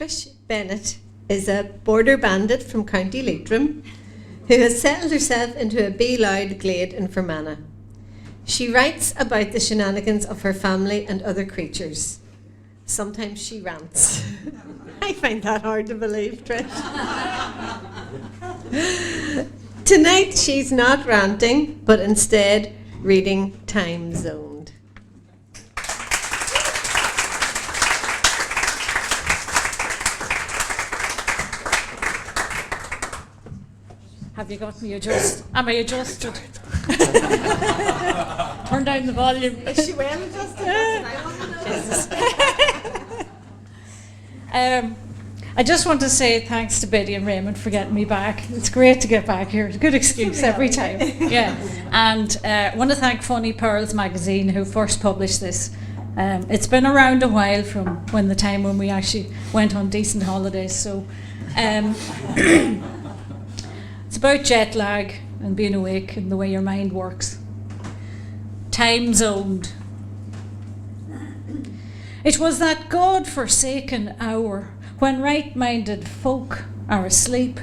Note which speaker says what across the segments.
Speaker 1: Trish Bennett is a border bandit from County Leitrim who has settled herself into a Bealoud glade in Fermanagh. She writes about the shenanigans of her family and other creatures. Sometimes she rants. I find that hard to believe, Trish. Tonight she's not ranting, but instead reading Time Zoned.
Speaker 2: Have you got me adjusted? Am I adjusted? Turn down the volume.
Speaker 1: Is she well adjusted?
Speaker 2: I just want to say thanks to Biddy and Raymond for getting me back. It's great to get back here. It's a good excuse every time. Yeah. And I want to thank Funny Pearls magazine who first published this. It's been around a while from the time when we actually went on decent holidays. So it's about jet lag and being awake and the way your mind works. Time zoned. It was that God-forsaken hour when right-minded folk are asleep.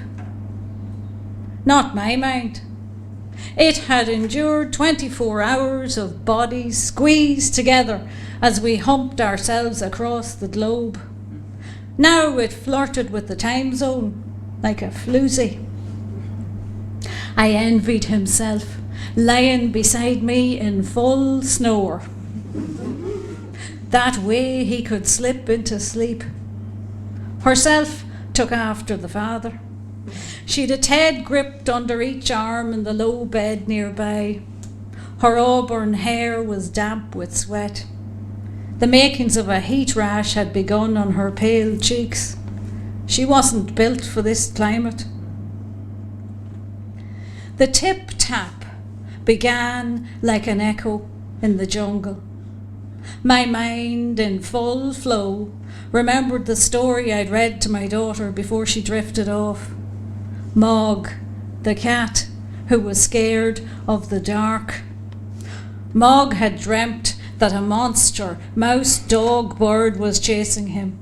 Speaker 2: Not my mind. It had endured 24 hours of bodies squeezed together as we humped ourselves across the globe. Now it flirted with the time zone like a floozy. I envied himself, lying beside me in full snore. That way he could slip into sleep. Herself took after the father. She'd a Ted gripped under each arm in the low bed nearby. Her auburn hair was damp with sweat. The makings of a heat rash had begun on her pale cheeks. She wasn't built for this climate. The tip-tap began like an echo in the jungle. My mind, in full flow, remembered the story I'd read to my daughter before she drifted off. Mog, the cat who was scared of the dark. Mog had dreamt that a monster, mouse, dog, bird was chasing him.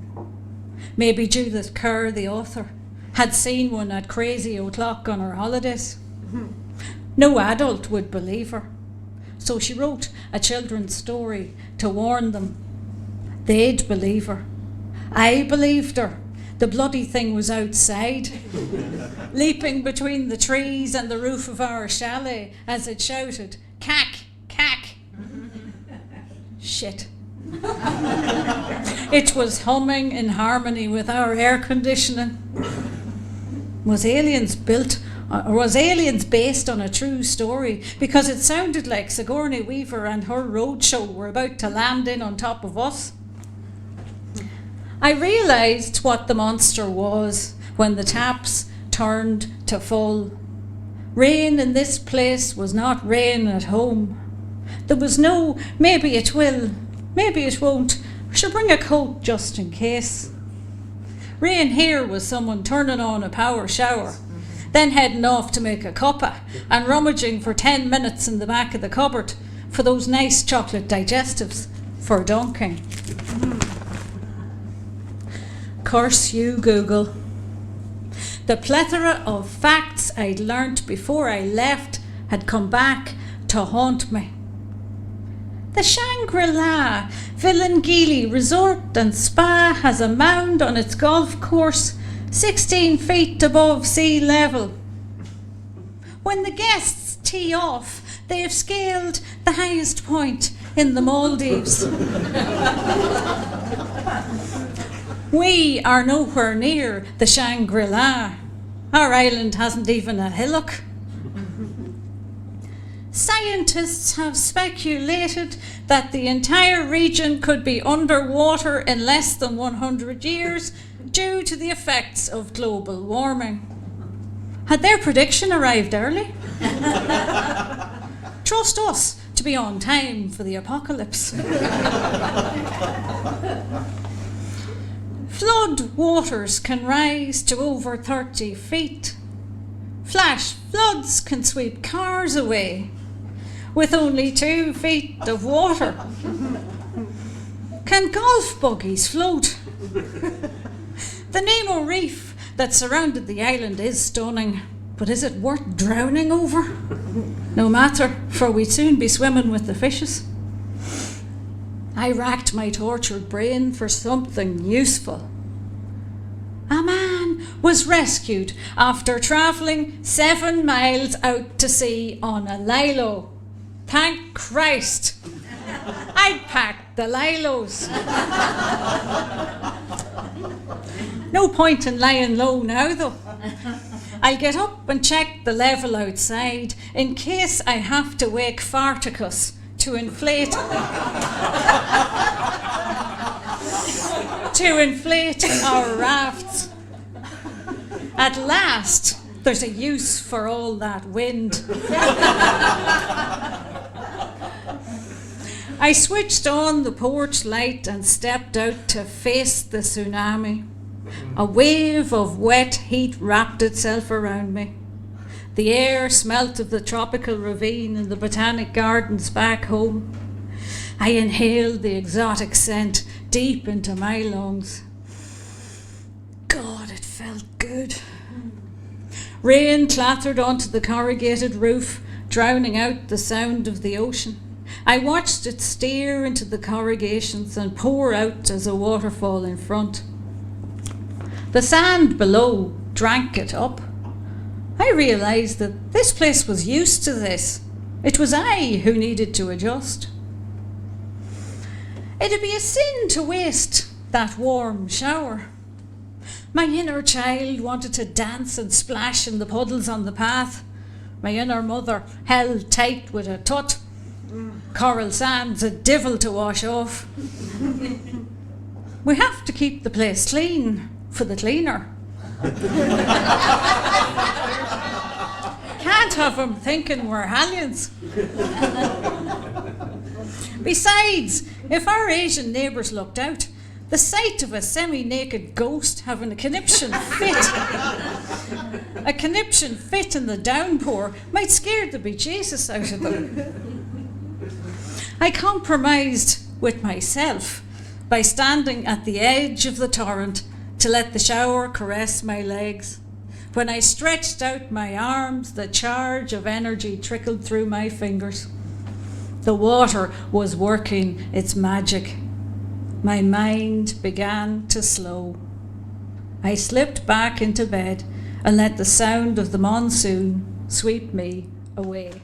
Speaker 2: Maybe Judith Kerr, the author, had seen one at Crazy O'Clock on her holidays. No adult would believe her. So she wrote a children's story to warn them. They'd believe her. I believed her. The bloody thing was outside, leaping between the trees and the roof of our chalet as it shouted, "Cack, cack." Shit. It was humming in harmony with our air conditioning. Was aliens based on a true story? Because it sounded like Sigourney Weaver and her roadshow were about to land in on top of us. I realised what the monster was when the taps turned to full. Rain in this place was not rain at home. There was no, maybe it will, maybe it won't. I should bring a coat just in case. Rain here was someone turning on a power shower, then heading off to make a cuppa and rummaging for 10 minutes in the back of the cupboard for those nice chocolate digestives for dunking. Curse you, Google. The plethora of facts I'd learnt before I left had come back to haunt me. The Shangri-La Villangeely Resort and Spa has a mound on its golf course 16 feet above sea level. When the guests tee off, they have scaled the highest point in the Maldives. We are nowhere near the Shangri-La. Our island hasn't even a hillock. Scientists have speculated that the entire region could be underwater in less than 100 years due to the effects of global warming. Had their prediction arrived early? Trust us to be on time for the apocalypse. Flood waters can rise to over 30 feet. Flash floods can sweep cars away with only 2 feet of water. Can golf buggies float? The Nemo reef that surrounded the island is stunning, but is it worth drowning over? No matter, for we'd soon be swimming with the fishes. I racked my tortured brain for something useful. A man was rescued after travelling 7 miles out to sea on a lilo. Thank Christ! I'd packed the lilos. No point in lying low now, though. I'll get up and check the level outside in case I have to wake Farticus to inflate our rafts. At last, there's a use for all that wind. I switched on the porch light and stepped out to face the tsunami. A wave of wet heat wrapped itself around me. The air smelt of the tropical ravine in the botanic gardens back home. I inhaled the exotic scent deep into my lungs. God, it felt good. Rain clattered onto the corrugated roof, drowning out the sound of the ocean. I watched it steer into the corrugations and pour out as a waterfall in front. The sand below drank it up. I realised that this place was used to this. It was I who needed to adjust. It'd be a sin to waste that warm shower. My inner child wanted to dance and splash in the puddles on the path. My inner mother held tight with a tut. Coral sand's a divil to wash off. We have to keep the place clean for the cleaner. Can't have him thinking we're hellions. Besides, if our Asian neighbours looked out, the sight of a semi-naked ghost having a conniption fit in the downpour might scare the bejesus out of them. I compromised with myself by standing at the edge of the torrent to let the shower caress my legs. When I stretched out my arms, the charge of energy trickled through my fingers. The water was working its magic. My mind began to slow. I slipped back into bed and let the sound of the monsoon sweep me away.